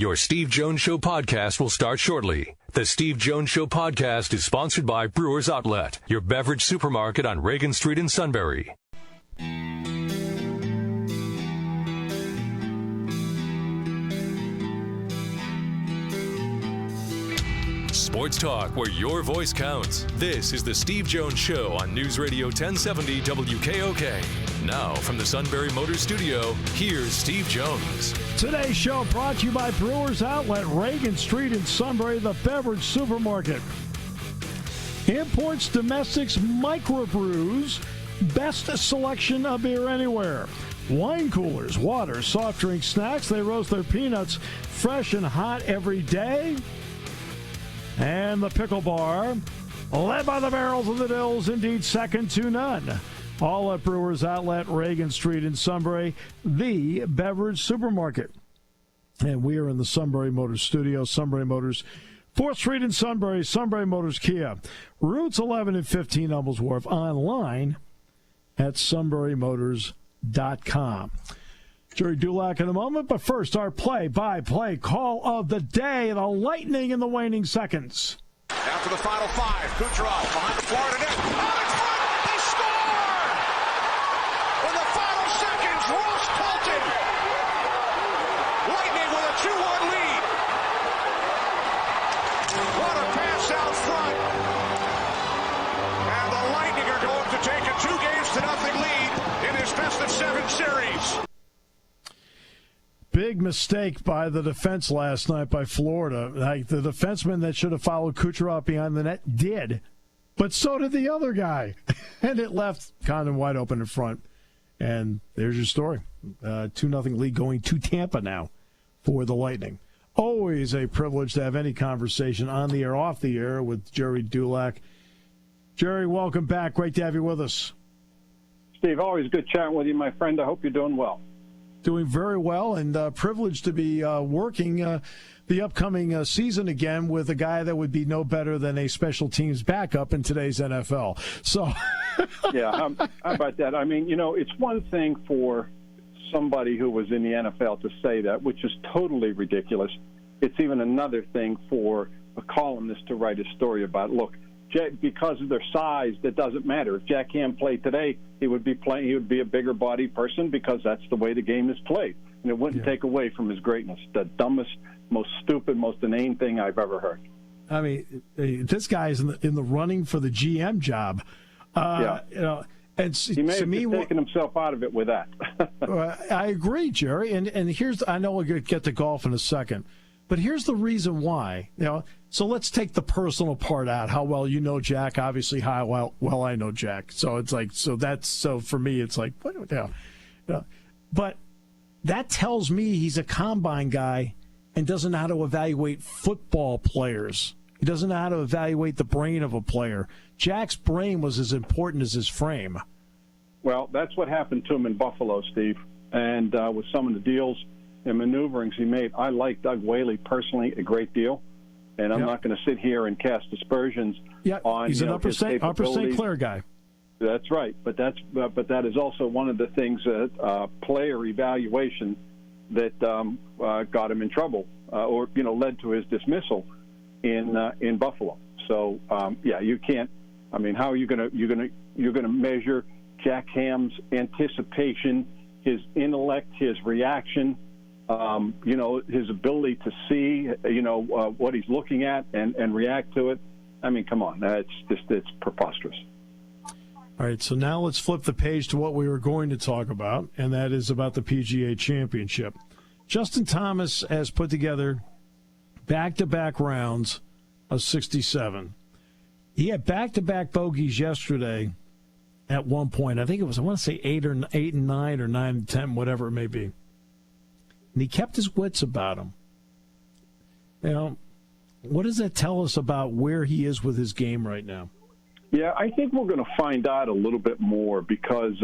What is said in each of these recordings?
Your Steve Jones Show podcast will start shortly. The Steve Jones Show podcast is sponsored by Brewers Outlet, your beverage supermarket on Reagan Street in Sunbury. Sports talk where your voice counts. This is the Steve Jones Show on News Radio 1070 WKOK. Now, from the Sunbury Motors Studio, here's Steve Jones. Today's show brought to you by Brewers Outlet, Reagan Street in Sunbury, the beverage supermarket. Imports, domestics, microbrews, best selection of beer anywhere. Wine coolers, water, soft drink, snacks. They roast their peanuts fresh and hot every day. And the pickle bar, led by the barrels of the Dills, indeed second to none. All at Brewers Outlet, Reagan Street in Sunbury, the beverage supermarket. And we are in the Sunbury Motors studio. Sunbury Motors, 4th Street in Sunbury, Sunbury Motors Kia. Routes 11 and 15, Hummels Wharf. Online at sunburymotors.com. Gerry Dulac in a moment, but first, our play-by-play call of the day, the Lightning in the waning seconds. After the final 5, Kucherov behind the Florida net. Oh, it's front! They score! In the final seconds, Ross Colton. Lightning with a 2-1 lead. What a pass out front. And the Lightning are going to take a 2-0 lead in this best-of-7 series. Big mistake by the defense last night by Florida. Like, the defenseman that should have followed Kucherov behind the net did, but so did the other guy. And it left Condon wide open in front. And there's your story. 2-0 lead going to Tampa now for the Lightning. Always a privilege to have any conversation on the air, off the air with Gerry Dulac. Gerry, welcome back. Great to have you with us. Steve, always good chatting with you, my friend. I hope you're doing well. Doing very well, and privileged to be working the upcoming season again with a guy that would be no better than a special teams backup in today's NFL. So, yeah, how about that? I mean, it's one thing for somebody who was in the NFL to say that, which is totally ridiculous. It's even another thing for a columnist to write a story about. Look, because of their size, that doesn't matter. If Jack Ham played today, he would be a bigger body person because that's the way the game is played. And it wouldn't take away from his greatness. The dumbest, most stupid, most inane thing I've ever heard. I mean, this guy's in the running for the GM job. And he may have taken himself out of it with that. I agree, Gerry. And here's, I know we'll get to golf in a second, but here's the reason why. So let's take the personal part out. How well you know Jack, obviously how well I know Jack. So it's like, so for me, it's like, what? But that tells me he's a combine guy and doesn't know how to evaluate football players. He doesn't know how to evaluate the brain of a player. Jack's brain was as important as his frame. Well, that's what happened to him in Buffalo, Steve. And with some of the deals and maneuverings he made, I like Doug Whaley personally a great deal. And I'm not going to sit here and cast aspersions on he's an Upper St. Clair guy. That's right, but that is also one of the things that player evaluation that got him in trouble, or led to his dismissal in Buffalo. So you can't. I mean, how are you going to measure Jack Ham's anticipation, his intellect, his reaction? His ability to see, what he's looking at and react to it. I mean, come on, it's preposterous. All right, so now let's flip the page to what we were going to talk about, and that is about the PGA Championship. Justin Thomas has put together back-to-back rounds of 67. He had back-to-back bogeys yesterday at one point. I think it was, I want to say 8 and 9 or 9 and 10, whatever it may be. And he kept his wits about him. What does that tell us about where he is with his game right now? Yeah, I think we're going to find out a little bit more because,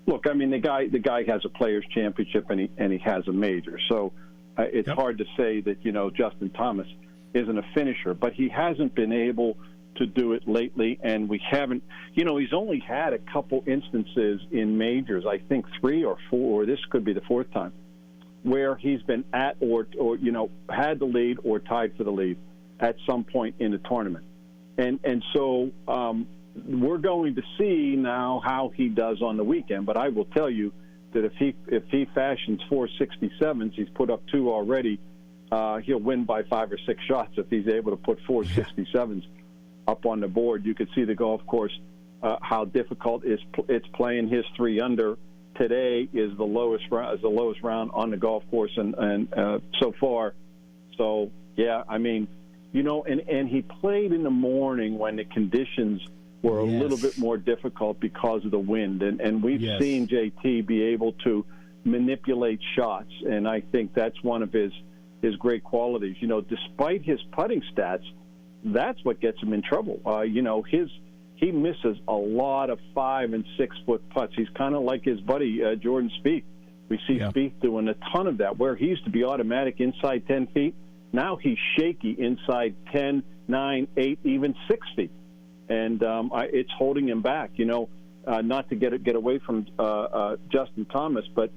look, I mean, the guy has a Players' Championship and he has a major, so it's hard to say that Justin Thomas isn't a finisher, but he hasn't been able to do it lately, and we haven't. He's only had a couple instances in majors, I think 3 or 4, or this could be the 4th time, where he's been at or had the lead or tied for the lead at some point in the tournament. And so we're going to see now how he does on the weekend. But I will tell you that if he fashions 467s, he's put up 2 already, he'll win by 5 or 6 shots if he's able to put 467s up on the board. You could see the golf course, how difficult it's playing. His 3 under today is the lowest round on the golf course and so far. So yeah, I mean, and he played in the morning when the conditions were a little bit more difficult because of the wind, and we've seen JT be able to manipulate shots, and I think that's one of his great qualities. Despite his putting stats, that's what gets him in trouble. He misses a lot of 5 and 6 foot putts. He's kind of like his buddy Jordan Spieth. We see Spieth doing a ton of that, where he used to be automatic inside 10 feet. Now he's shaky inside 10, 9, 8, even 6 feet, and it's holding him back. Not to get away from Justin Thomas, but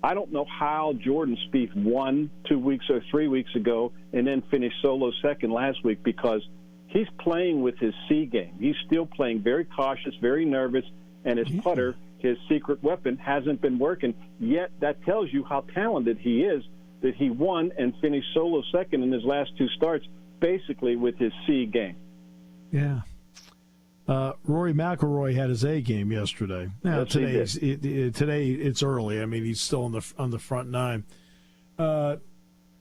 I don't know how Jordan Spieth won 2 weeks or 3 weeks ago and then finished solo second last week, because he's playing with his C game. He's still playing very cautious, very nervous, and his putter, his secret weapon, hasn't been working. Yet that tells you how talented he is, that he won and finished solo second in his last 2 starts, basically with his C game. Yeah. Rory McIlroy had his A game yesterday. Now today it's early. I mean, he's still on the front 9.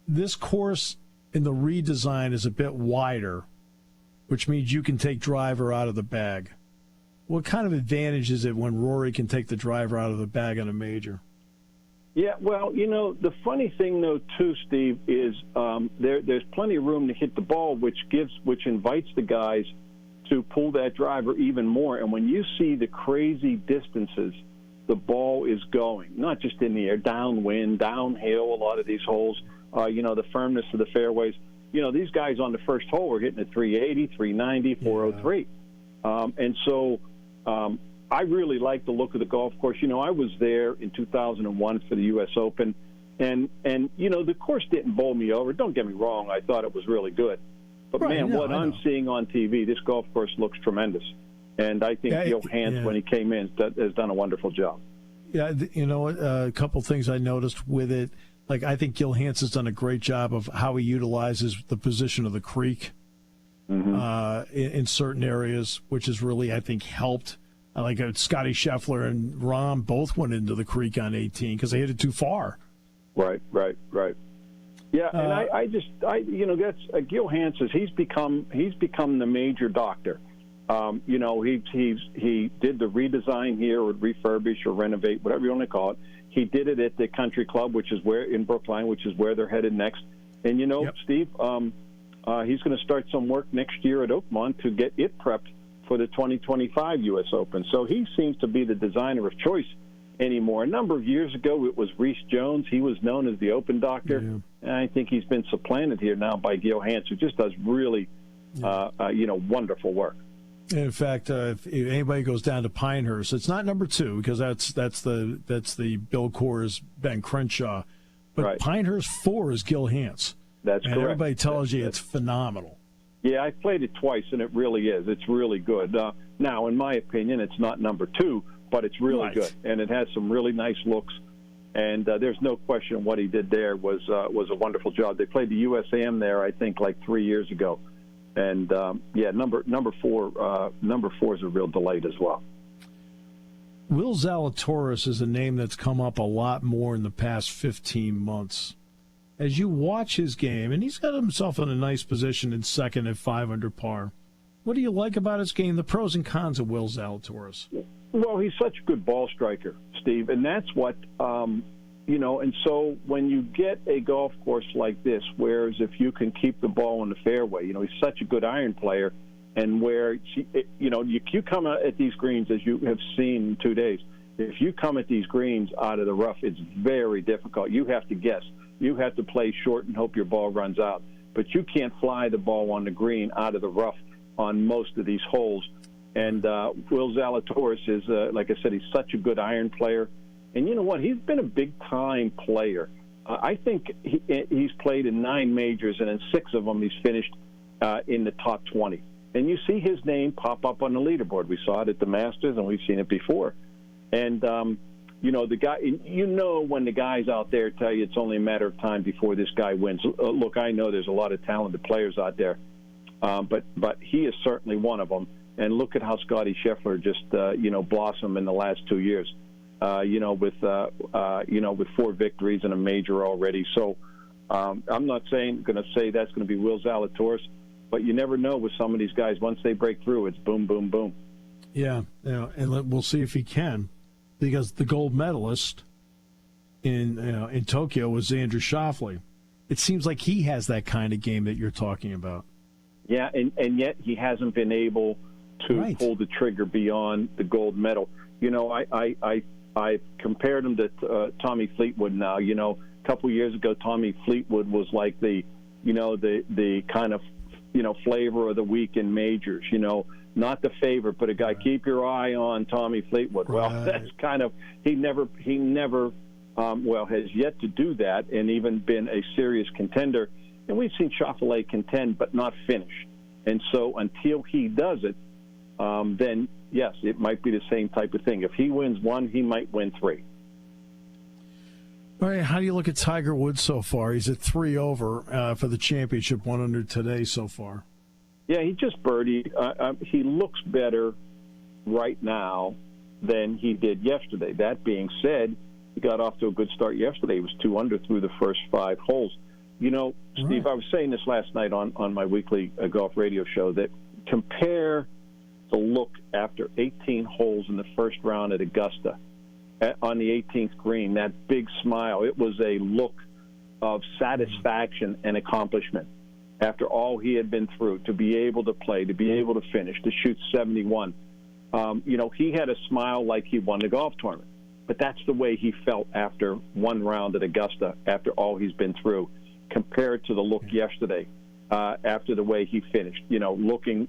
This course in the redesign is a bit wider, which means you can take driver out of the bag. What kind of advantage is it when Rory can take the driver out of the bag on a major? Yeah, well, the funny thing, though, too, Steve, is there's plenty of room to hit the ball, which invites the guys to pull that driver even more. And when you see the crazy distances the ball is going, not just in the air, downwind, downhill, a lot of these holes, the firmness of the fairways. These guys on the first hole were hitting at 380, 390, 403. And so I really like the look of the golf course. I was there in 2001 for the U.S. Open, and the course didn't bowl me over. Don't get me wrong. I thought it was really good. But, I'm seeing on TV, this golf course looks tremendous. And I think Gil Hanse, when he came in, has done a wonderful job. Yeah, a couple things I noticed with it. Like, I think Gil Hanse has done a great job of how he utilizes the position of the creek in certain areas, which has really, I think, helped. Like Scotty Scheffler and Rahm both went into the creek on 18 because they hit it too far. Right. Yeah, and that's Gil Hanse. He's become the major doctor. He did the redesign here, or refurbish, or renovate, whatever you want to call it. He did it at the Country Club, which is in Brookline, which is where they're headed next. And Steve, he's going to start some work next year at Oakmont to get it prepped for the 2025 U.S. Open. So he seems to be the designer of choice anymore. A number of years ago, it was Reese Jones. He was known as the Open Doctor. Yeah. And I think he's been supplanted here now by Gil Hanse, who just does really, wonderful work. In fact, if anybody goes down to Pinehurst, it's not number 2 because that's the Bill Coors, Ben Crenshaw, but Pinehurst 4 is Gil Hanse. That's correct. Everybody tells you it's phenomenal. Yeah, I played it twice, and it really is. It's really good. Now, in my opinion, it's not number 2, but it's really good, and it has some really nice looks. And there's no question what he did there was a wonderful job. They played the USAM there, I think, like 3 years ago. And number 4 is a real delight as well. Will Zalatoris is a name that's come up a lot more in the past 15 months. As you watch his game, and he's got himself in a nice position in second at 5 under par. What do you like about his game? The pros and cons of Will Zalatoris. Well, he's such a good ball striker, Steve, and that's what And so when you get a golf course like this, whereas if you can keep the ball in the fairway, he's such a good iron player, and where you come out at these greens, as you have seen in 2 days. If you come at these greens out of the rough, it's very difficult. You have to guess. You have to play short and hope your ball runs out. But you can't fly the ball on the green out of the rough on most of these holes. And Will Zalatoris is, like I said, he's such a good iron player. And you know what? He's been a big-time player I think he's played in 9 majors, and in 6 of them he's finished in the top 20. And you see his name pop up on the leaderboard. We saw it at the Masters, and we've seen it before. And, the guy, when the guys out there tell you it's only a matter of time before this guy wins. Look, I know there's a lot of talented players out there, but he is certainly one of them. And look at how Scottie Scheffler just, blossomed in the last 2 years. With 4 victories and a major already. So I'm not going to say that's going to be Will Zalatoris, but you never know with some of these guys. Once they break through, it's boom, boom, boom. Yeah, and we'll see if he can, because the gold medalist in Tokyo was Andrew Schauffele. It seems like he has that kind of game that you're talking about. Yeah, and yet he hasn't been able to pull the trigger beyond the gold medal. I compared him to Tommy Fleetwood now. A couple years ago, Tommy Fleetwood was like the kind of, flavor of the week in majors, not the favorite, but a guy, keep your eye on Tommy Fleetwood. Well, that's kind of, he never has yet to do that and even been a serious contender. And we've seen Schauffele contend but not finish. And so until he does it, then, yes, it might be the same type of thing. If he wins 1, he might win 3. All right, how do you look at Tiger Woods so far? He's at 3 over for the championship, 1 under today so far. Yeah, he just birdied. He looks better right now than he did yesterday. That being said, he got off to a good start yesterday. He was 2 under through the first 5 holes. Steve, I was saying this last night on my weekly golf radio show, that compare the look after 18 holes in the first round at Augusta on the 18th green, that big smile. It was a look of satisfaction and accomplishment after all he had been through, to be able to play, to be able to finish, to shoot 71. He had a smile like he won the golf tournament. But that's the way he felt after 1 round at Augusta, after all he's been through, compared to the look yesterday. After the way he finished, looking,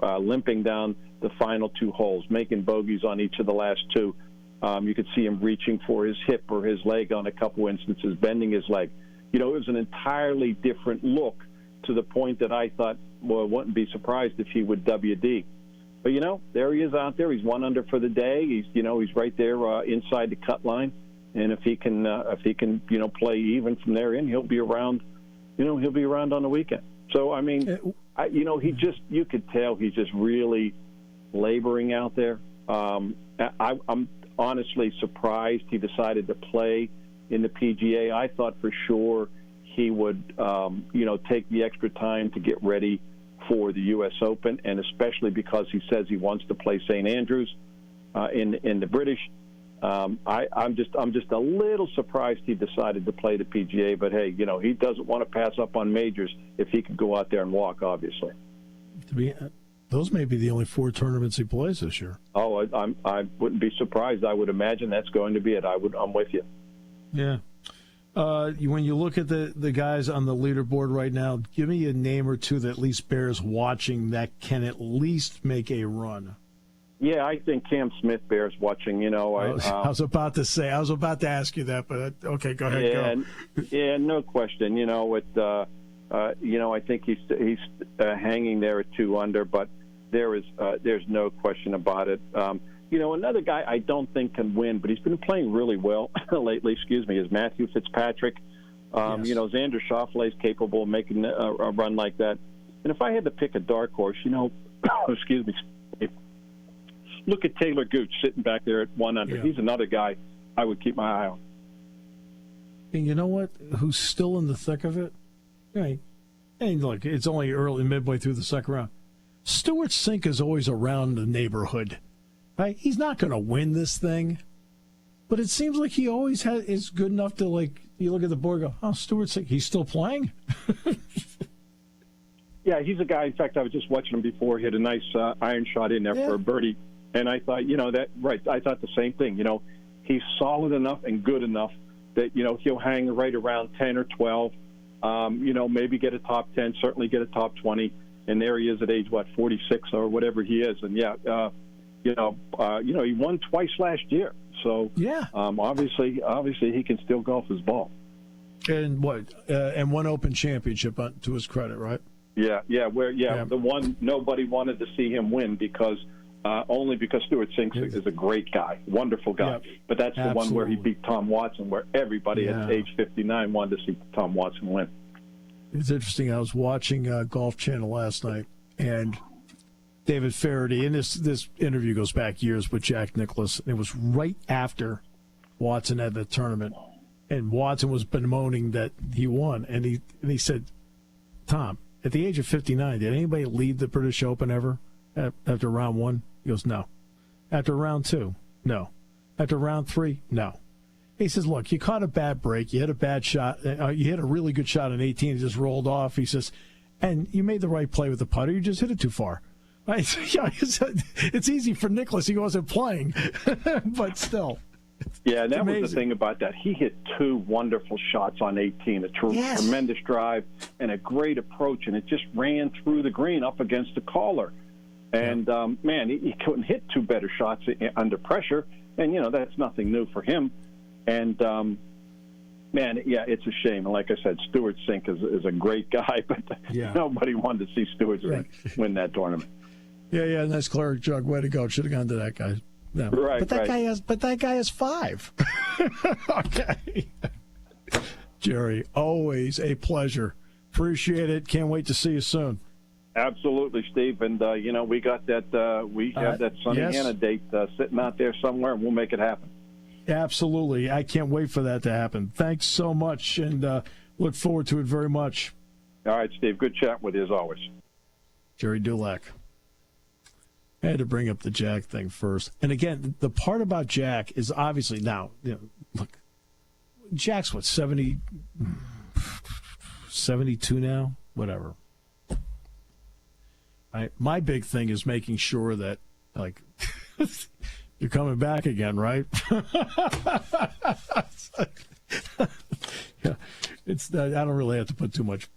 limping down the final 2 holes, making bogeys on each of the last 2. You could see him reaching for his hip or his leg on a couple instances, bending his leg. It was an entirely different look, to the point that I thought, well, I wouldn't be surprised if he would WD. But, there he is out there. He's 1 under for the day. He's right there inside the cut line. And if he can, play even from there in, he'll be around. He'll be around on the weekend. So, I mean, you could tell he's just really laboring out there. I'm honestly surprised he decided to play in the PGA. I thought for sure he would, take the extra time to get ready for the U.S. Open, and especially because he says he wants to play St. Andrews in the British. I'm just a little surprised he decided to play the PGA, but hey, he doesn't want to pass up on majors if he could go out there and walk, obviously. Those may be the only 4 tournaments he plays this year. Oh, I wouldn't be surprised. I would imagine that's going to be it. I'm with you. Yeah. When you look at the guys on the leaderboard right now, give me a name or 2 that at least bears watching that can at least make a run. Yeah, I think Cam Smith bears watching. I was about to ask you that, but okay, go ahead. Yeah, no question. I think he's hanging there at 2 under, but there's no question about it. Another guy I don't think can win, but he's been playing really well lately. Is Matthew Fitzpatrick. Yes. Xander Schauffele is capable of making a run like that. And if I had to pick a dark horse, look at Taylor Gooch sitting back there at 1 under. Yeah. He's another guy I would keep my eye on. And you know what? Who's still in the thick of it? Right. And look, it's only midway through the second round. Stuart Sink is always around the neighborhood. Right? He's not going to win this thing, but it seems like he always is good enough to, you look at the board and go, oh, Stuart Sink, he's still playing? Yeah, he's a guy. In fact, I was just watching him before. He had a nice iron shot in there for a birdie. And I thought, I thought the same thing. He's solid enough and good enough that, he'll hang right around 10 or 12, maybe get a top 10, certainly get a top 20. And there he is at age, 46 or whatever he is. And, he won twice last year. So, obviously he can still golf his ball. And and one Open Championship to his credit, right? Yeah. The one nobody wanted to see him win because only because Stewart Cink is a great guy, wonderful guy. Yep. But that's the one where he beat Tom Watson, where everybody at age 59 wanted to see Tom Watson win. It's interesting. I was watching Golf Channel last night, and David Faraday, and this interview goes back years with Jack Nicklaus. It was right after Watson had the tournament, and Watson was bemoaning that he won, and he said, "Tom, at the age of 59, did anybody lead the British Open ever after round one?" He goes, "No." After round two, no. After round three, no. He says, "Look, you caught a bad break. You hit a bad shot. You hit a really good shot in 18. It just rolled off." He says, "And you made the right play with the putter. You just hit it too far." Right? Yeah, it's easy for Nicklaus. He wasn't playing, but still. Yeah, and that was the thing about that. He hit two wonderful shots on 18, a tremendous drive and a great approach, and it just ran through the green up against the caller. And, man, he couldn't hit two better shots under pressure, and, that's nothing new for him. And, man, it's a shame. And like I said, Stewart Cink is a great guy, but nobody wanted to see Stewart Cink win that tournament. Yeah, nice cleric jug. Way to go. Should have gone to that guy. No. Right, but that guy has 5. Okay. Gerry, always a pleasure. Appreciate it. Can't wait to see you soon. Absolutely, Steve. And we got that. We have that Sunny Hannah date sitting out there somewhere, and we'll make it happen. Absolutely. I can't wait for that to happen. Thanks so much, and look forward to it very much. All right, Steve. Good chat with you as always. Gerry Dulac. I had to bring up the Jack thing first. And again, the part about Jack is obviously now, look, Jack's what, 70, 72 now? Whatever. My big thing is making sure that, like, you're coming back again, right? It's I don't really have to put too much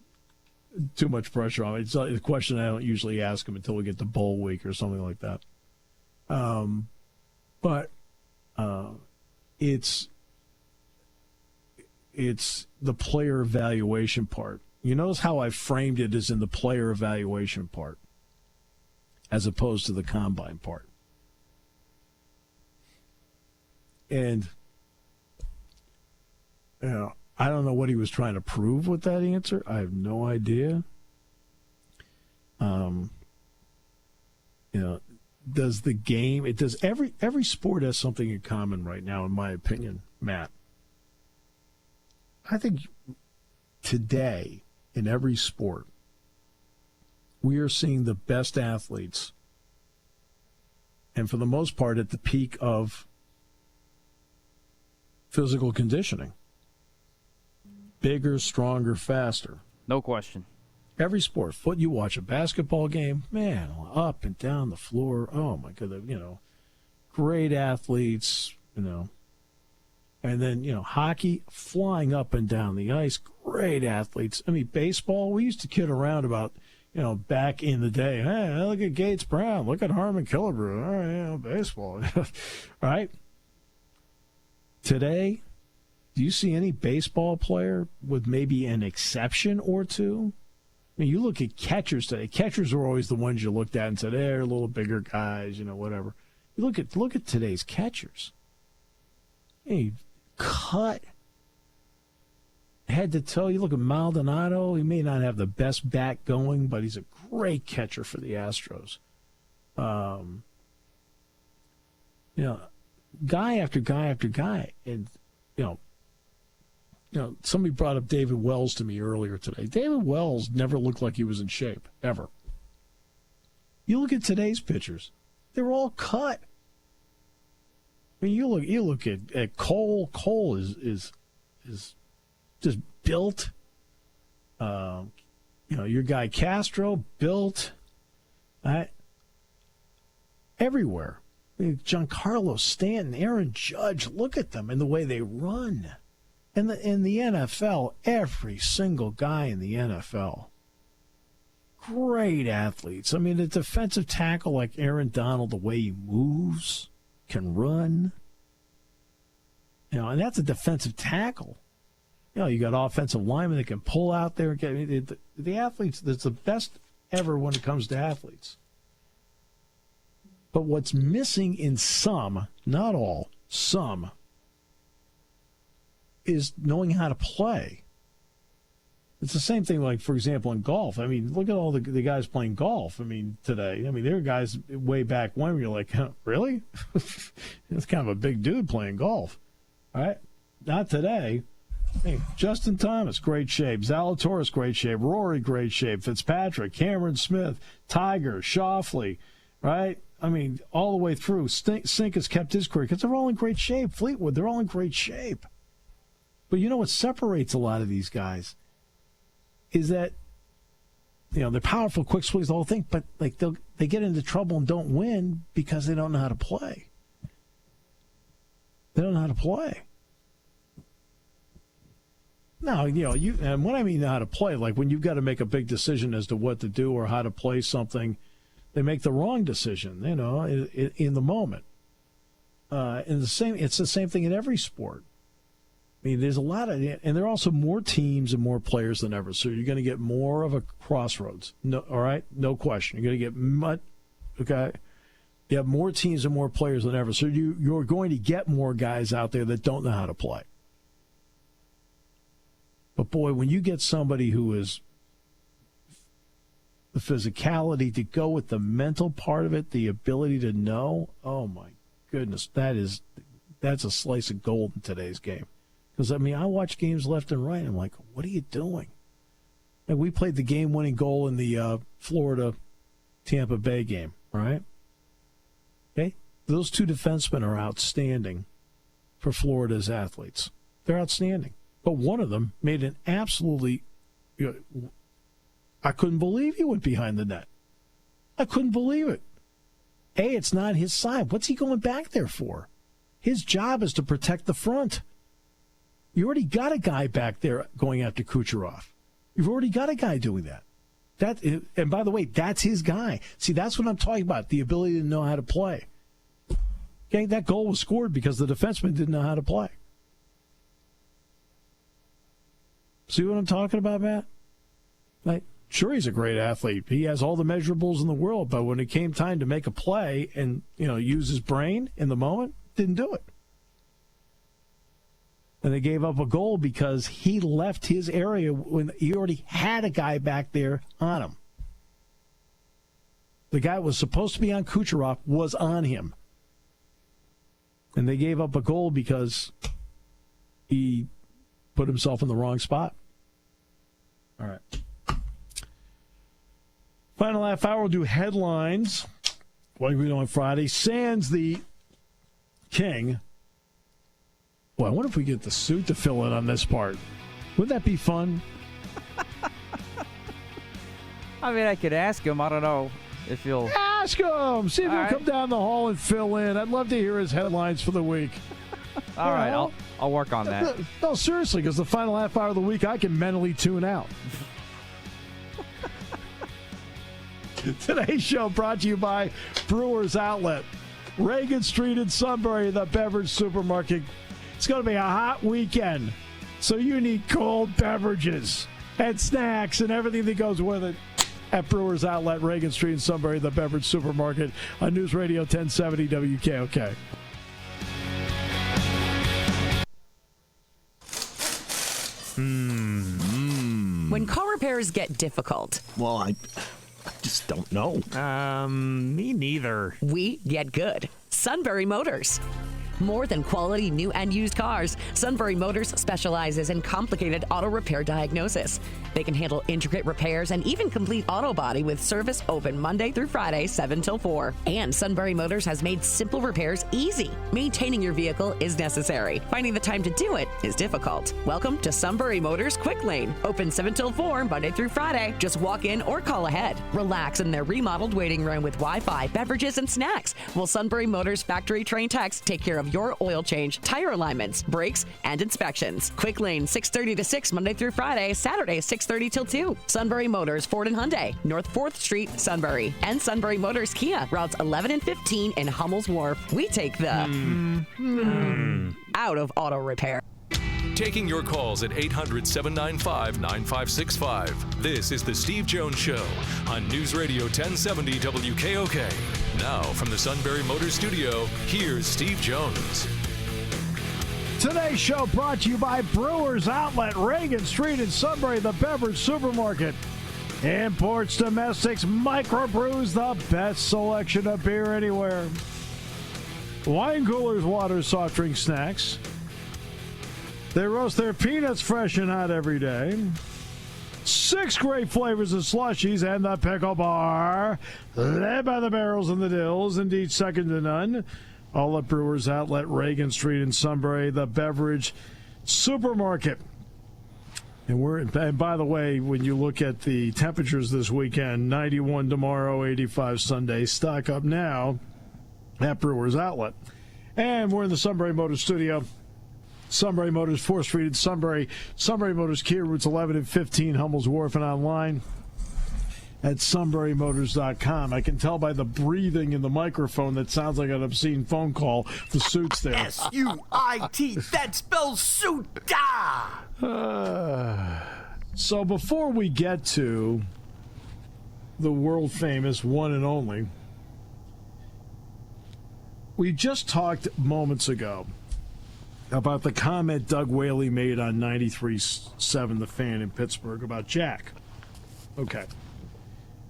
pressure on it. It's a question I don't usually ask him until we get to bowl week or something like that. But it's the player evaluation part. You notice how I framed it as in the player evaluation part as opposed to the combine part. And, I don't know what he was trying to prove with that answer. I have no idea. Does the game, every sport has something in common right now, in my opinion, Matt. I think today, in every sport, we are seeing the best athletes, and for the most part, at the peak of physical conditioning. Bigger, stronger, faster. No question. Every sport. You watch a basketball game, man, up and down the floor. Oh, my God. Great athletes, And then, hockey, flying up and down the ice. Great athletes. I mean, baseball, we used to kid around about, back in the day. Hey, look at Gates Brown. Look at Harmon Killebrew. All right, baseball. Right? Today, do you see any baseball player with maybe an exception or two? I mean, you look at catchers today. Catchers were always the ones you looked at and said, they're a little bigger guys, whatever. You look at today's catchers. Hey, cut head to toe. You look at Maldonado. He may not have the best bat going, but he's a great catcher for the Astros. Guy after guy after guy, and somebody brought up David Wells to me earlier today. David Wells never looked like he was in shape, ever. You look at today's pitchers, they're all cut. I mean, you look at Cole. Cole is just built. Your guy Castro built. Everywhere. I mean, Giancarlo Stanton, Aaron Judge. Look at them and the way they run. In the NFL, every single guy in the NFL, great athletes. I mean, a defensive tackle like Aaron Donald, the way he moves, can run. And that's a defensive tackle. You got offensive linemen that can pull out there and get the athletes. That's the best ever when it comes to athletes. But what's missing in some, not all, some, is knowing how to play. It's the same thing, like, for example, in golf. I mean, look at all the guys playing golf, today. There are guys way back when where you're like, huh, really? It's kind of a big dude playing golf. All right? Not today. Hey, Justin Thomas, great shape. Zalatoris, great shape. Rory, great shape. Fitzpatrick, Cameron Smith, Tiger, Schauffele, right? All the way through. Sink has kept his career because they're all in great shape. Fleetwood, they're all in great shape. But you know what separates a lot of these guys is that, they're powerful, quick swings, the whole thing, but they get into trouble and don't win because they don't know how to play. They don't know how to play. Now, and what I mean how to play, like when you've got to make a big decision as to what to do or how to play something, they make the wrong decision, in the moment. It's the same thing in every sport. There's a lot of, and there are also more teams and more players than ever. So you're going to get more of a crossroads. No, all right, no question. You're going to get much. Okay, you have more teams and more players than ever. So you're going to get more guys out there that don't know how to play. But boy, when you get somebody who is the physicality to go with the mental part of it, the ability to know, oh my goodness, that's a slice of gold in today's game. Because, I watch games left and right. I'm like, what are you doing? And we played the game-winning goal in the Florida-Tampa Bay game, all right? Okay? Those two defensemen are outstanding for Florida's athletes. They're outstanding. But one of them made an absolutely I couldn't believe he went behind the net. I couldn't believe it. It's not his side. What's he going back there for? His job is to protect the front. You already got a guy back there going after Kucherov. You've already got a guy doing that. And by the way, that's his guy. See, that's what I'm talking about, the ability to know how to play. Okay, that goal was scored because the defenseman didn't know how to play. See what I'm talking about, Matt? Sure, he's a great athlete. He has all the measurables in the world, but when it came time to make a play and, use his brain in the moment, didn't do it. And they gave up a goal because he left his area when he already had a guy back there on him. The guy was supposed to be on Kucherov was on him. And they gave up a goal because he put himself in the wrong spot. All right. Final half hour, we'll do headlines. Like we do on Friday. Sans the King. Well, I wonder if we get the suit to fill in on this part. Would that be fun? I could ask him. I don't know if he'll... Ask him! See if he'll come down the hall and fill in. I'd love to hear his headlines for the week. All right, I'll work on that. No, seriously, because the final half hour of the week, I can mentally tune out. Today's show brought to you by Brewers Outlet. Reagan Street in Sunbury, the beverage supermarket. It's going to be a hot weekend, so you need cold beverages and snacks and everything that goes with it at Brewers Outlet, Reagan Street in Sunbury, the beverage supermarket on News Radio 1070 WKOK. When car repairs get difficult. Well, I just don't know. Me neither. We get good. Sunbury Motors. More than quality new and used cars, Sunbury Motors specializes in complicated auto repair diagnosis. They can handle intricate repairs and even complete auto body with service open Monday through Friday, 7 till 4. And Sunbury Motors has made simple repairs easy. Maintaining your vehicle is necessary. Finding the time to do it is difficult. Welcome to Sunbury Motors Quick Lane. Open 7 till 4, Monday through Friday. Just walk in or call ahead. Relax in their remodeled waiting room with Wi-Fi, beverages, and snacks. While Sunbury Motors factory trained techs take care of your oil change, tire alignments, brakes, and inspections. Quick Lane, 6:30 to 6, Monday through Friday, Saturday, 6:30 till 2. Sunbury Motors, Ford and Hyundai, North 4th Street, Sunbury. And Sunbury Motors Kia, routes 11 and 15 in Hummel's Wharf. We take the out of auto repair. taking your calls at 800-795-9565. This is The Steve Jones Show on News Radio 1070 WKOK. Now, from the Sunbury Motors Studio, here's Steve Jones. Today's show brought to you by Brewers Outlet, Reagan Street in Sunbury, the beverage supermarket. Imports, domestics, microbrews, the best selection of beer anywhere. Wine coolers, water, soft drink, snacks. They roast their peanuts fresh and hot every day. 6 great flavors of slushies and the pickle bar. Led by the barrels and the dills, indeed second to none. All at Brewers Outlet, Reagan Street in Sunbury, the beverage supermarket. And by the way, when you look at the temperatures this weekend, 91 tomorrow, 85 Sunday. Stock up now at Brewers Outlet. And we're in the Sunbury Motors Studio. Sunbury Motors, 4th Street in Sunbury. Sunbury Motors Kia, routes 11 and 15, Hummel's Wharf, and online at sunburymotors.com. I can tell by the breathing in the microphone that sounds like an obscene phone call. The suit's there. S-U-I-T. That spells suit. So before we get to the world-famous one and only, we just talked moments ago about the comment Doug Whaley made on 93.7 The Fan in Pittsburgh about Jack. Okay.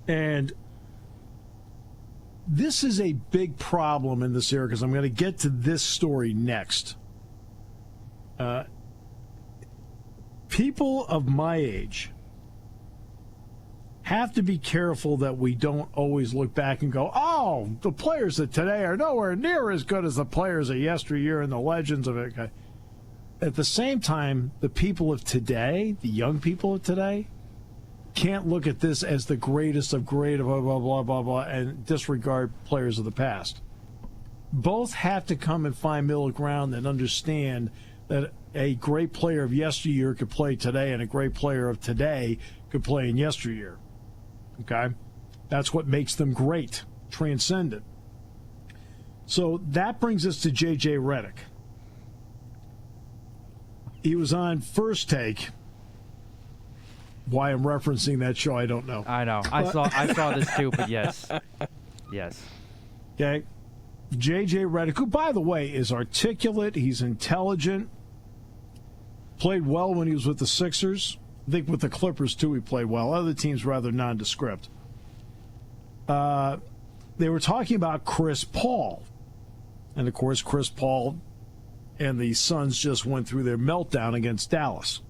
And this is a big problem in this area because I'm going to get to this story next. People of my age have to be careful that we don't always look back and go, oh, the players of today are nowhere near as good as the players of yesteryear and the legends of it. At the same time, the people of today, the young people of today, can't look at this as the greatest of great, blah, blah, blah, blah, blah, and disregard players of the past. Both have to come and find middle ground and understand that a great player of yesteryear could play today and a great player of today could play in yesteryear. Okay? That's what makes them great, transcendent. So that brings us to J.J. Redick. He was on First Take. Why I'm referencing that show, I don't know. I know. I saw this too, but yes. Yes. Okay. J.J. Redick, who, by the way, is articulate. He's intelligent. Played well when he was with the Sixers. I think with the Clippers, too, he played well. Other teams rather nondescript. They were talking about Chris Paul. And, of course, Chris Paul and the Suns just went through their meltdown against Dallas.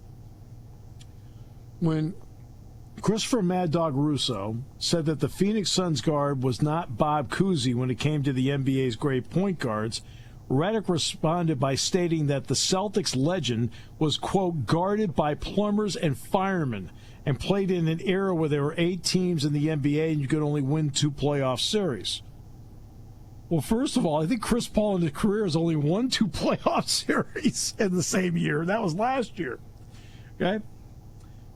When Christopher Mad Dog Russo said that the Phoenix Suns guard was not Bob Cousy when it came to the NBA's great point guards, Redick responded by stating that the Celtics legend was, quote, guarded by plumbers and firemen and played in an era where there were 8 teams in the NBA and you could only win 2 playoff series. Well, first of all, I think Chris Paul in his career has only won 2 playoff series in the same year. That was last year. Okay?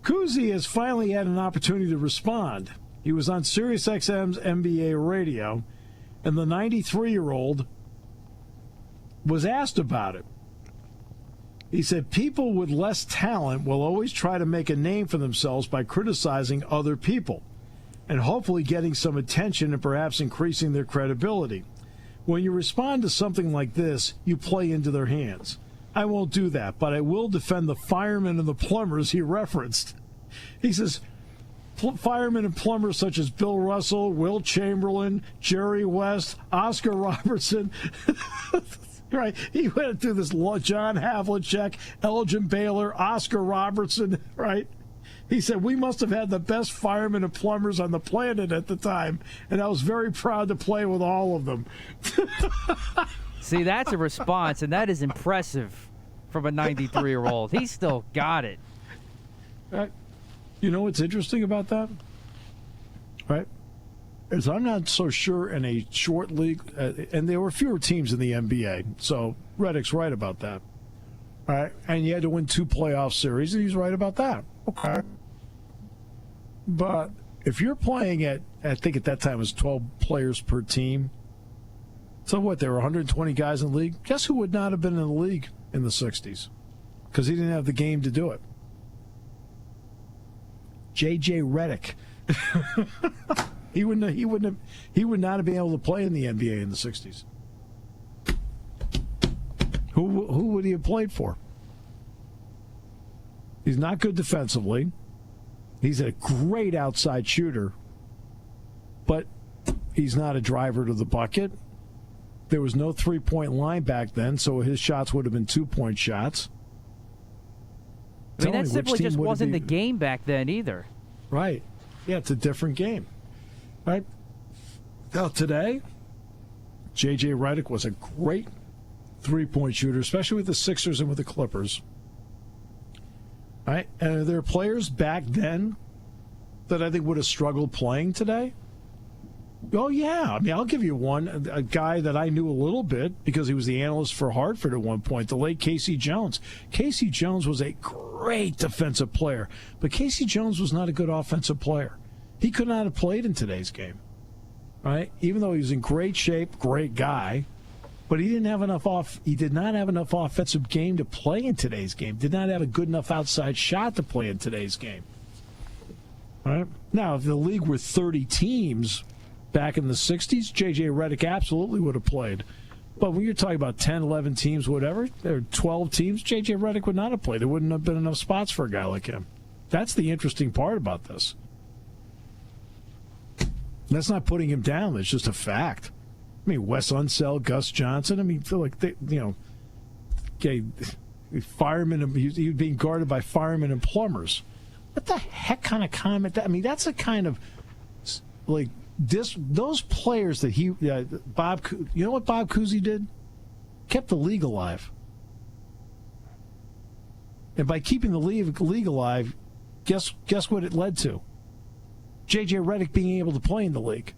Cousy has finally had an opportunity to respond. He was on SiriusXM's NBA radio, and the 93-year-old was asked about it. He said, people with less talent will always try to make a name for themselves by criticizing other people and hopefully getting some attention and perhaps increasing their credibility. When you respond to something like this, you play into their hands. I won't do that, but I will defend the firemen and the plumbers he referenced. He says, firemen and plumbers such as Bill Russell, Will Chamberlain, Jerry West, Oscar Robertson. Right, he went through this John Havlicek, Elgin Baylor, Oscar Robertson, right? He said, we must have had the best firemen and plumbers on the planet at the time, and I was very proud to play with all of them. See, that's a response, and that is impressive from a 93-year-old. He's still got it. You know what's interesting about that? Right? Is I'm not so sure in a short league, and there were fewer teams in the NBA, so Redick's right about that. All right, and you had to win 2 playoff series, and he's right about that. Okay. But if you're playing at, I think at that time it was 12 players per team, so what, there were 120 guys in the league? Guess who would not have been in the league in the 60s? because he didn't have the game to do it. J.J. Redick. He would not have been able to play in the NBA in the 60s. Who would he have played for? He's not good defensively. He's a great outside shooter, but he's not a driver to the bucket. There was no three-point line back then, so his shots would have been two-point shots. I mean, that simply just wasn't the game back then either. Right. Yeah, it's a different game. Right? Now, today, J.J. Redick was a great three-point shooter, especially with the Sixers and with the Clippers. Right? And are there players back then that I think would have struggled playing today? Oh, yeah. I mean, I'll give you one. A guy that I knew a little bit because he was the analyst for Hartford at one point, the late Casey Jones. Casey Jones was a great defensive player, but Casey Jones was not a good offensive player. He could not have played in today's game, right? Even though he was in great shape, great guy, but he didn't have enough He did not have enough offensive game to play in today's game. Did not have a good enough outside shot to play in today's game. All right? Now, if the league were 30 teams back in the 60s, J.J. Redick absolutely would have played. But when you're talking about 10, 11 teams, whatever, or 12 teams, J.J. Redick would not have played. There wouldn't have been enough spots for a guy like him. That's the interesting part about this. That's not putting him down. It's just a fact. I mean, Wes Unseld, Gus Johnson. I mean, feel like they, firemen. He's being guarded by firemen and plumbers. What the heck kind of comment? I mean, that's a kind of like those players that Bob. You know what Bob Cousy did? Kept the league alive, and by keeping the league alive, guess what it led to? J.J. Redick being able to play in the league.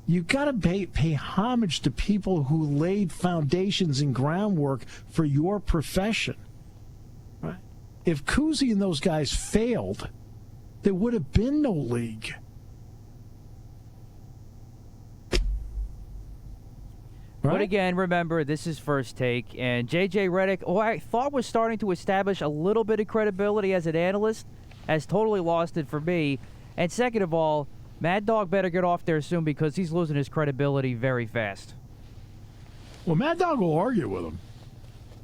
You've got to pay homage to people who laid foundations and groundwork for your profession. Right? If Cousy and those guys failed, there would have been no league. Right? But again, remember, this is First Take, and J.J. Redick, who I thought was starting to establish a little bit of credibility as an analyst, has totally lost it for me. And second of all, Mad Dog better get off there soon because he's losing his credibility very fast. Well, Mad Dog will argue with him.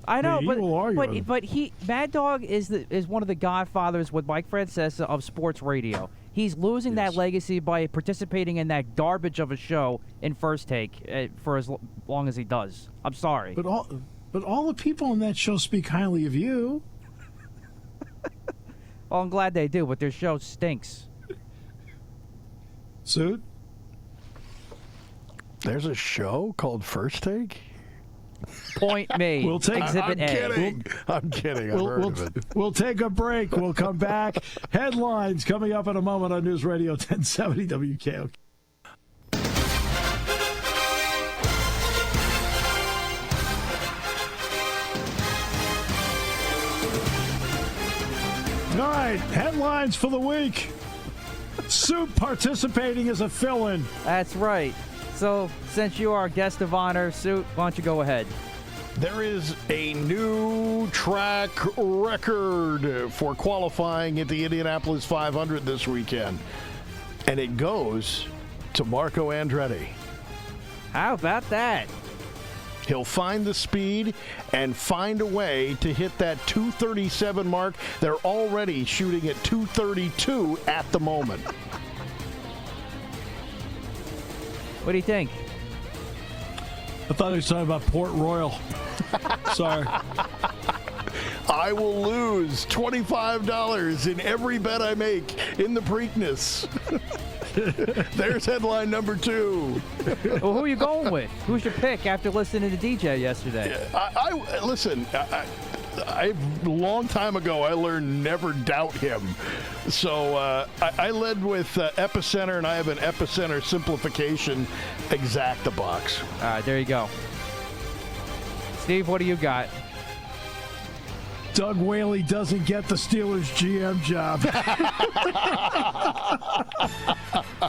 I know, he will argue with him. but Mad Dog is one of the godfathers with Mike Francesa of sports radio. He's losing that legacy by participating in that garbage of a show in First Take for as long as he does. I'm sorry. But all the people on that show speak highly of you. Well, I'm glad they do, but their show stinks. Suit? There's a show called First Take? Point me. We'll take Exhibit A. I'm kidding. I've heard of it. We'll take a break. We'll come back. Headlines coming up in a moment on News Radio 1070 WKOK. All right, headlines for the week. Soup participating as a fill-in. That's right. So, since you are a guest of honor, Suit, why don't you go ahead? There is a new track record for qualifying at the Indianapolis 500 this weekend, and it goes to Marco Andretti. How about that? He'll find the speed and find a way to hit that 237 mark. They're already shooting at 232 at the moment. What do you think? I thought he was talking about Port Royal. Sorry. I will lose $25 in every bet I make in the Preakness. There's headline number 2. Well, who are you going with? Who's your pick after listening to DJ yesterday? Listen, a long time ago, I learned never doubt him. So I led with Epicenter, and I have an Epicenter simplification Exacta-box. All right, there you go. Steve, what do you got? Doug Whaley doesn't get the Steelers GM job.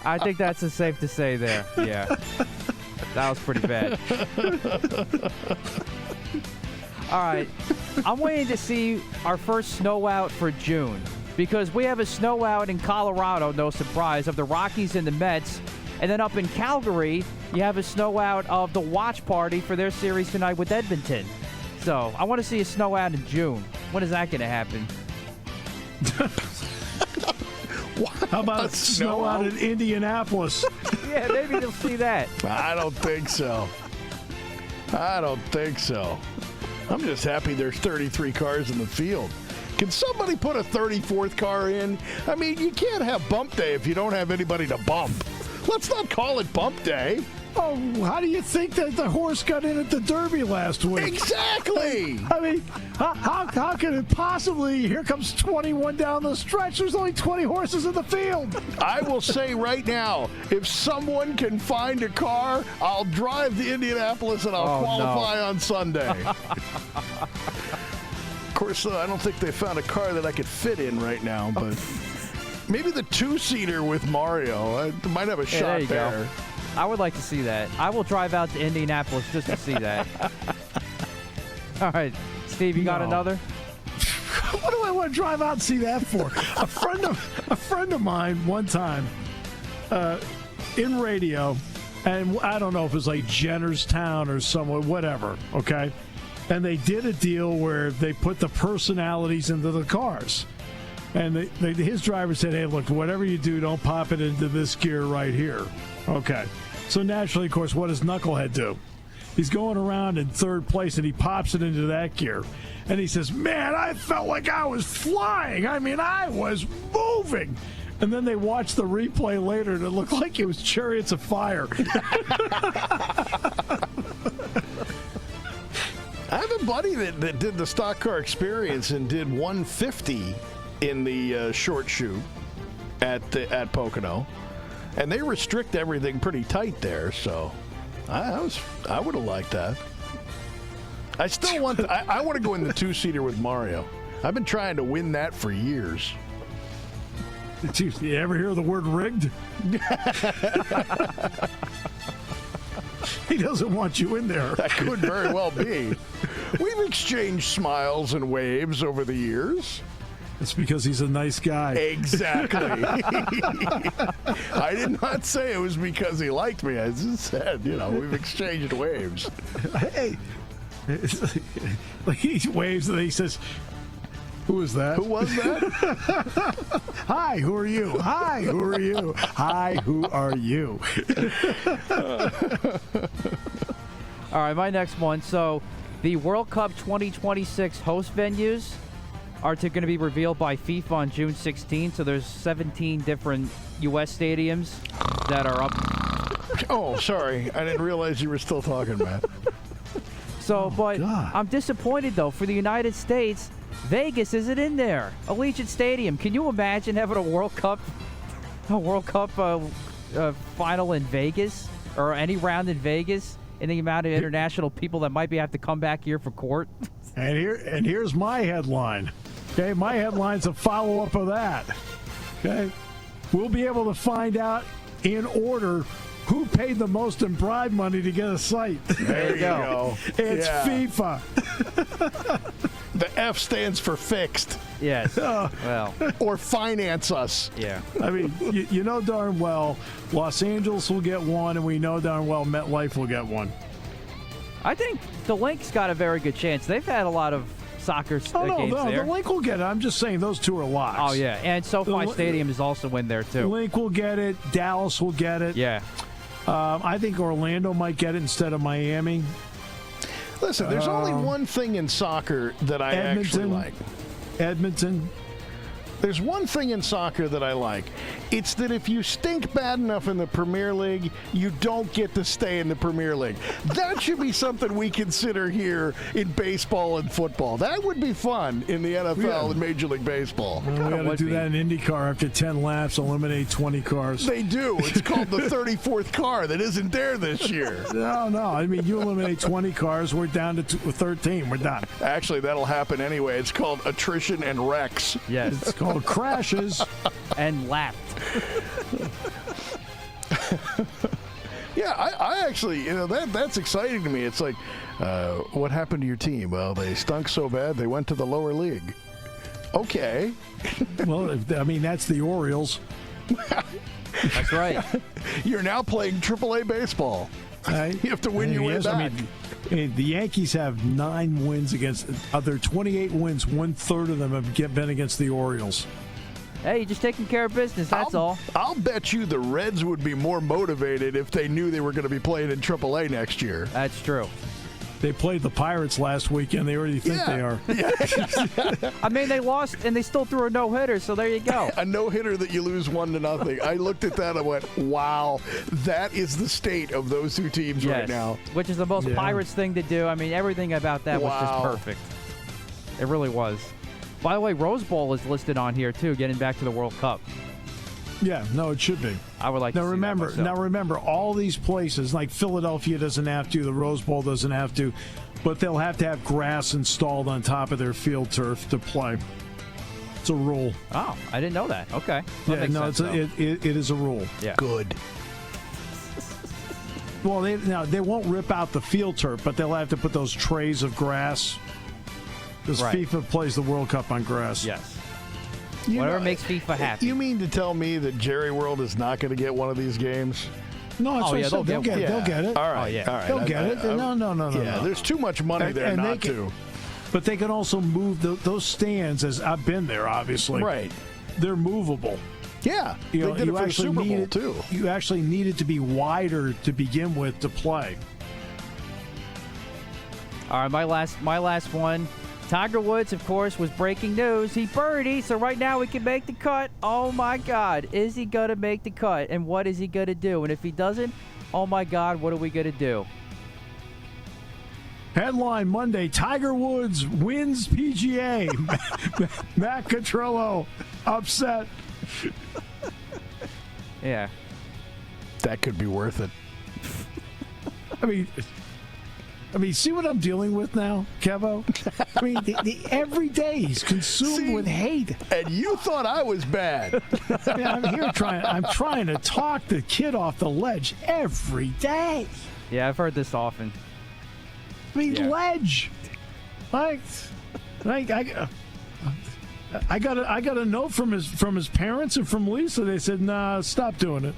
I think that's safe to say there. Yeah. That was pretty bad. All right. I'm waiting to see our first snow out for June because we have a snow out in Colorado, no surprise, of the Rockies and the Mets. And then up in Calgary, you have a snow out of the watch party for their series tonight with Edmonton. So I want to see a snow out in June. When is that going to happen? How about a snow out in Indianapolis? Yeah, maybe you'll see that. I don't think so. I'm just happy there's 33 cars in the field. Can somebody put a 34th car in? I mean, you can't have bump day if you don't have anybody to bump. Let's not call it bump day. Oh, how do you think that the horse got in at the Derby last week? Exactly. I mean, how can it possibly? Here comes 21 down the stretch. There's only 20 horses in the field. I will say right now, if someone can find a car, I'll drive to Indianapolis and I'll qualify on Sunday. Of course, I don't think they found a car that I could fit in right now, but maybe the two-seater with Mario. I might have a shot there. Go. I would like to see that. I will drive out to Indianapolis just to see that. All right, Steve, you got another? What do I want to drive out and see that for? A friend of mine one time in radio, and I don't know if it was like Jennerstown or somewhere, whatever, okay? And they did a deal where they put the personalities into the cars. And his driver said, hey, look, whatever you do, don't pop it into this gear right here. Okay. So naturally, of course, what does Knucklehead do? He's going around in third place, and he pops it into that gear. And he says, man, I felt like I was flying. I mean, I was moving. And then they watched the replay later, and it looked like it was Chariots of Fire. I have a buddy that did the stock car experience and did 150 in the short shoot at Pocono. And they restrict everything pretty tight there, so I would have liked that. I still want I want to go in the two-seater with Mario. I've been trying to win that for years. Did you ever hear the word rigged? He doesn't want you in there. That could very well be. We've exchanged smiles and waves over the years. It's because he's a nice guy. Exactly. I did not say it was because he liked me. I just said, we've exchanged waves. Hey. Like he waves and he says, who is that? Who was that? Hi, who are you? Hi, who are you? Hi, who are you? All right, my next one. So the World Cup 2026 host venues are going to be revealed by FIFA on June 16th. So there's 17 different U.S. stadiums that are up. Oh, sorry. I didn't realize you were still talking, Matt. So, I'm disappointed, though. For the United States, Vegas isn't in there. Allegiant Stadium. Can you imagine having a World Cup final in Vegas or any round in Vegas and the amount of international people that might have to come back here for court? And here's my headline. Okay, my headline's a follow-up of that. Okay, we'll be able to find out in order who paid the most in bribe money to get a site. There you go. It's FIFA. The F stands for fixed. Yes. Well. Or finance us. Yeah. I mean, you know darn well Los Angeles will get one, and we know darn well MetLife will get one. I think the Link's got a very good chance. They've had a lot of soccer games there. The Link will get it. I'm just saying those two are locks. Oh, yeah. And SoFi Stadium is also in there, too. Link will get it. Dallas will get it. Yeah. I think Orlando might get it instead of Miami. Listen, there's only one thing in soccer that I actually like. Edmonton. There's one thing in soccer that I like. It's that if you stink bad enough in the Premier League, you don't get to stay in the Premier League. That should be something we consider here in baseball and football. That would be fun in the NFL and Major League Baseball. We got to do that in IndyCar after 10 laps, eliminate 20 cars. They do. It's called the 34th car that isn't there this year. No. I mean, you eliminate 20 cars, we're down to 13. We're done. Actually, that'll happen anyway. It's called attrition and wrecks. Yes. It's called crashes and lapped. Yeah, I actually, that's exciting to me. It's like, what happened to your team? Well, they stunk so bad they went to the lower league. Okay. Well, that's the Orioles. That's right. You're now playing AAA baseball. You have to win your way back. The Yankees have 9 wins against other 28 wins. 1/3 of them have been against the Orioles. Hey, you're just taking care of business, that's all. I'll bet you the Reds would be more motivated if they knew they were going to be playing in AAA next year. That's true. They played the Pirates last weekend. They already think they are. I mean, they lost, and they still threw a no-hitter, so there you go. A no-hitter that you lose 1-0. I looked at that and went, wow, that is the state of those two teams right now. Which is the most Pirates thing to do. I mean, everything about that was just perfect. It really was. By the way, Rose Bowl is listed on here, too, getting back to the World Cup. Yeah, no, it should be. I would like to see that myself. Now remember, all these places, like Philadelphia doesn't have to, the Rose Bowl doesn't have to, but they'll have to have grass installed on top of their field turf to play. It's a rule. Oh, I didn't know that. Okay. It is a rule. Yeah. Good. Well, they won't rip out the field turf, but they'll have to put those trays of grass. Because FIFA plays the World Cup on grass. Yes. Whatever makes FIFA happy. You mean to tell me that Gerry World is not going to get one of these games? No, they'll get it. All right. They'll get it. No. Yeah, there's too much money there not to. But they can also move those stands, as I've been there, obviously. Right. They're movable. Yeah, they did it for the Super Bowl, too. You actually need it to be wider to begin with to play. All right, my last one. Tiger Woods, of course, was breaking news. He birdied, so right now we can make the cut. Oh, my God. Is he going to make the cut? And what is he going to do? And if he doesn't, oh, my God, what are we going to do? Headline Monday, Tiger Woods wins PGA. Matt Catrillo upset. Yeah. That could be worth it. I mean, see what I'm dealing with now, Kevo? I mean, every day he's consumed with hate. And you thought I was bad. I'm here trying to talk the kid off the ledge every day. Yeah, I've heard this often. I mean, ledge. I got a note from his parents and from Lisa. They said, "Nah, stop doing it."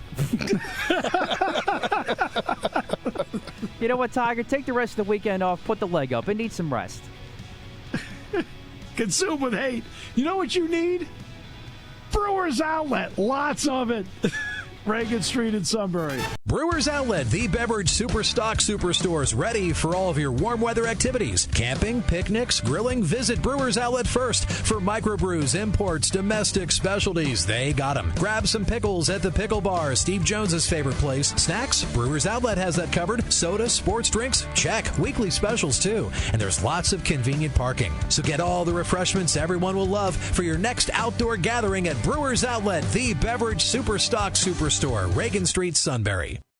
You know what, Tiger? Take the rest of the weekend off. Put the leg up. It needs some rest. Consumed with hate. You know what you need? Brewers Outlet. Lots of it. Reagan Street in Sunbury. Brewers Outlet, the beverage superstock superstores, ready for all of your warm weather activities. Camping, picnics, grilling. Visit Brewers Outlet first for microbrews, imports, domestic specialties. They got them. Grab some pickles at the Pickle Bar, Steve Jones's favorite place. Snacks, Brewers Outlet has that covered. Soda, sports drinks, check. Weekly specials too. And there's lots of convenient parking. So get all the refreshments everyone will love for your next outdoor gathering at Brewers Outlet, the beverage superstock superstore, Reagan Street, Sunbury.